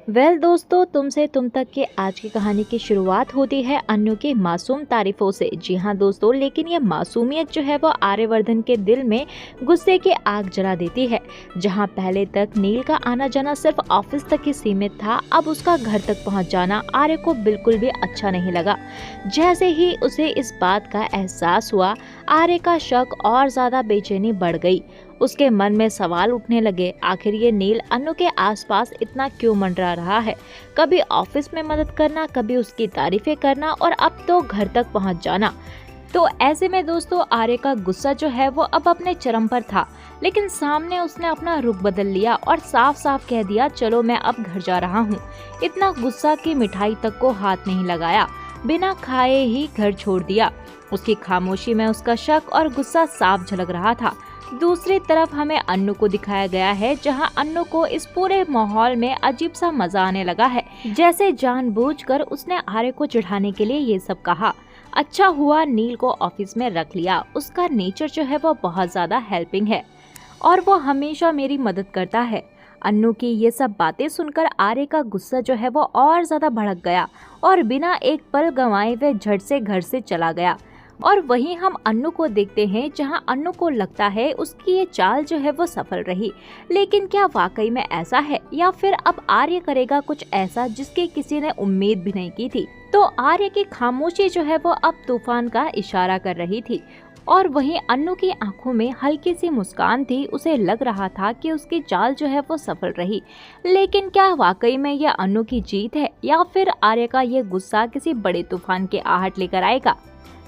दोस्तों, तुमसे तुम तक के आज की कहानी की शुरुआत होती है अन्नू की मासूम तारीफों से। जी हाँ दोस्तों, लेकिन ये मासूमियत जो है वो आर्यवर्धन के दिल में गुस्से की आग जला देती है। जहाँ पहले तक नील का आना जाना सिर्फ ऑफिस तक ही सीमित था, अब उसका घर तक पहुँच जाना आर्य को बिल्कुल भी अच्छा नहीं लगा। जैसे ही उसे इस बात का एहसास हुआ, आर्य का शक और ज्यादा बेचैनी बढ़ गई। उसके मन में सवाल उठने लगे, आखिर ये नील अन्नू के आसपास इतना क्यों मंडरा रहा है। कभी ऑफिस में मदद करना, कभी उसकी तारीफें करना और अब तो घर तक पहुंच जाना। तो ऐसे में दोस्तों, आर्य का गुस्सा जो है वो अब अपने चरम पर था। लेकिन सामने उसने अपना रुख बदल लिया और साफ साफ कह दिया, चलो मैं अब घर जा रहा हूँ। इतना गुस्सा कि मिठाई तक को हाथ नहीं लगाया, बिना खाए ही घर छोड़ दिया। उसकी खामोशी में उसका शक और गुस्सा साफ झलक रहा था। दूसरी तरफ हमें अन्नू को दिखाया गया है, जहां अन्नू को इस पूरे माहौल में अजीब सा मजा आने लगा है, जैसे जानबूझकर उसने आर्य को चिढ़ाने के लिए ये सब कहा। अच्छा हुआ नील को ऑफिस में रख लिया, उसका नेचर जो है वो बहुत ज्यादा हेल्पिंग है और वो हमेशा मेरी मदद करता है। अन्नू की ये सब बातें सुनकर आर्य का गुस्सा जो है वो और ज्यादा भड़क गया और बिना एक पल गंवाए वह झट से घर से चला गया। और वहीं हम अन्नू को देखते हैं, जहां अन्नू को लगता है उसकी ये चाल जो है वो सफल रही। लेकिन क्या वाकई में ऐसा है, या फिर अब आर्य करेगा कुछ ऐसा जिसकी किसी ने उम्मीद भी नहीं की थी। तो आर्य की खामोशी जो है वो अब तूफान का इशारा कर रही थी और वहीं अन्नू की आंखों में हल्की सी मुस्कान थी। उसे लग रहा था कि उसकी चाल जो है वो सफल रही। लेकिन क्या वाकई में यह अन्नू की जीत है, या फिर आर्य का ये गुस्सा किसी बड़े तूफान के आहट लेकर आएगा।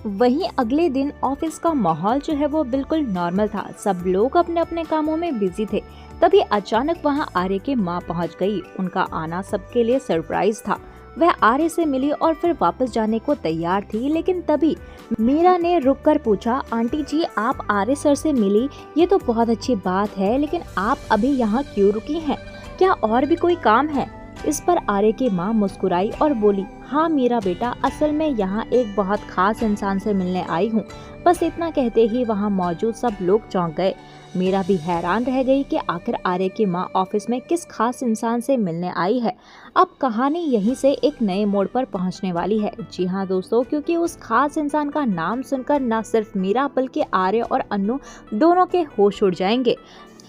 वहीं अगले दिन ऑफिस का माहौल जो है वो बिल्कुल नॉर्मल था। सब लोग अपने अपने कामों में बिजी थे। तभी अचानक वहां आर्य की मां पहुंच गई। उनका आना सबके लिए सरप्राइज था। वह आर्य से मिली और फिर वापस जाने को तैयार थी, लेकिन तभी मीरा ने रुक कर पूछा, आंटी जी आप आर्य सर से मिली, ये तो बहुत अच्छी बात है, लेकिन आप अभी यहाँ क्यों रुकी हैं? क्या और भी कोई काम है? इस पर आर्य की मां मुस्कुराई और बोली, हाँ मीरा बेटा, असल में यहाँ एक बहुत खास इंसान से मिलने आई हूँ। बस इतना कहते ही वहाँ मौजूद सब लोग चौंक गए। मीरा भी हैरान रह गई कि आखिर आर्य की मां ऑफिस में किस खास इंसान से मिलने आई है। अब कहानी यहीं से एक नए मोड़ पर पहुँचने वाली है। जी हाँ दोस्तों, क्योंकि उस खास इंसान का नाम सुनकर न सिर्फ मीरा बल्कि आर्य और अन्नू दोनों के होश उड़ जाएंगे।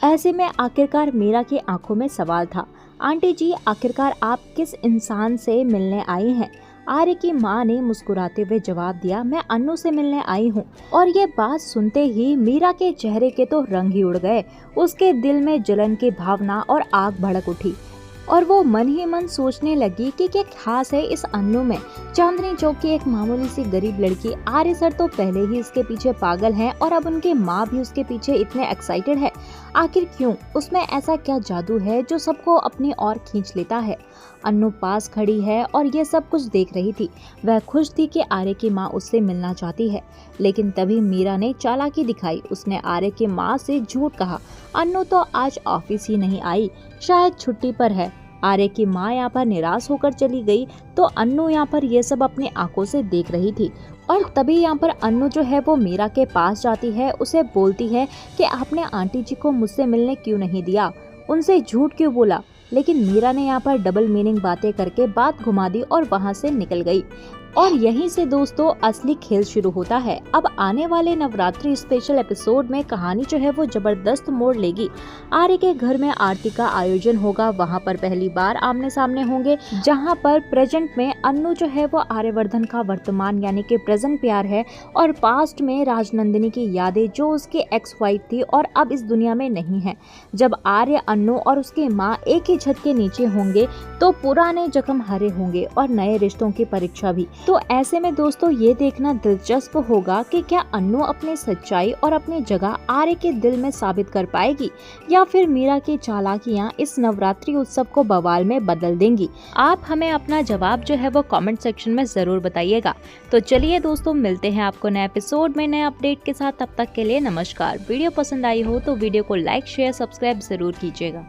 ऐसे में आखिरकार मीरा की आंखों में सवाल था, आंटी जी आखिरकार आप किस इंसान से मिलने आई हैं? आर्य की मां ने मुस्कुराते हुए जवाब दिया, मैं अन्नू से मिलने आई हूँ। और ये बात सुनते ही मीरा के चेहरे के तो रंग ही उड़ गए। उसके दिल में जलन की भावना और आग भड़क उठी और वो मन ही मन सोचने लगी कि क्या खास है इस अन्नू में। चांदनी चौक की एक मामूली सी गरीब लड़की, आर्य सर तो पहले ही इसके पीछे पागल हैं और अब उनके माँ भी उसके पीछे इतने एक्साइटेड है। आखिर क्यों? उसमें ऐसा क्या जादू है जो सबको अपनी ओर खींच लेता है? अन्नू पास खड़ी है और ये सब कुछ देख रही थी। वह खुश थी कि आर्य की माँ उससे मिलना चाहती है। लेकिन तभी मीरा ने चालाकी दिखाई। उसने आर्य की माँ से झूठ कहा, अन्नू तो आज ऑफिस ही नहीं आई, शायद छुट्टी पर है। आर्य की माँ यहाँ पर निराश होकर चली गई तो अन्नू यहाँ पर ये सब अपनी आंखों से देख रही थी। और तभी यहाँ पर अन्नू जो है वो मीरा के पास जाती है। उसे बोलती है कि आपने आंटी जी को मुझसे मिलने क्यों नहीं दिया, उनसे झूठ क्यों बोला। लेकिन मीरा ने यहाँ पर डबल मीनिंग बातें करके बात घुमा दी और वहाँ से निकल गई। और यहीं से दोस्तों असली खेल शुरू होता है। अब आने वाले नवरात्रि स्पेशल एपिसोड में कहानी जो है वो जबरदस्त मोड़ लेगी। आर्य के घर में आरती का आयोजन होगा। वहां पर पहली बार आमने सामने होंगे, जहां पर प्रेजेंट में अन्नू जो है वो आर्यवर्धन का वर्तमान यानी कि प्रेजेंट प्यार है और पास्ट में राजनंदिनी की यादें जो उसकी एक्स वाइफ थी और अब इस दुनिया में नहीं है। जब आर्य, अन्नू और उसकी माँ एक ही छत के नीचे होंगे तो पुराने जख्म हरे होंगे और नए रिश्तों की परीक्षा भी। तो ऐसे में दोस्तों ये देखना दिलचस्प होगा कि क्या अन्नू अपनी सच्चाई और अपनी जगह आर्य के दिल में साबित कर पाएगी, या फिर मीरा की चालाकियां इस नवरात्रि उत्सव को बवाल में बदल देंगी। आप हमें अपना जवाब जो है वो कमेंट सेक्शन में जरूर बताइएगा। तो चलिए दोस्तों, मिलते हैं आपको नए एपिसोड में नए अपडेट के साथ। तब तक के लिए नमस्कार। वीडियो पसंद आई हो तो वीडियो को लाइक, शेयर, सब्सक्राइब जरूर कीजिएगा।